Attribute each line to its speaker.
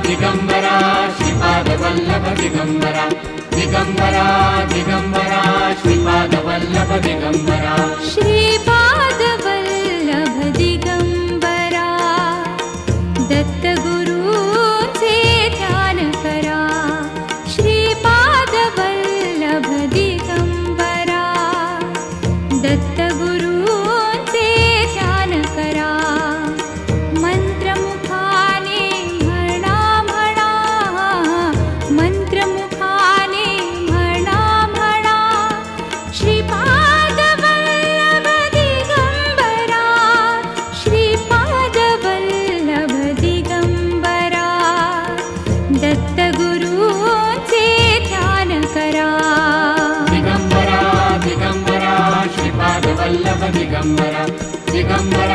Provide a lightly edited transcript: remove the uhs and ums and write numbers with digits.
Speaker 1: दिगंबरा श्रीपादवल्लभ दिगंबरा दिगंबरा दिगंबरा श्रीपादवल्लभ दिगंबरा
Speaker 2: श्रीपादवल्लभ दिगंबरा दत्तगुरूंचे ध्यान करा श्रीपादवल्लभ दिगंबरा दत्तगुरूंचे ध्यान करा मंत्रमुखाने म्हणा म्हणा मंत्रमुखाने म्हणा म्हणा श्रीपादवल्लभ दिगंबरा श्रीपादवल्लभ दिगंबरा दत्तगुरूंचे ध्यान करा
Speaker 1: दिगंबरा दिगंबरा श्रीपादवल्लभ दिगंबरा दिगंबरा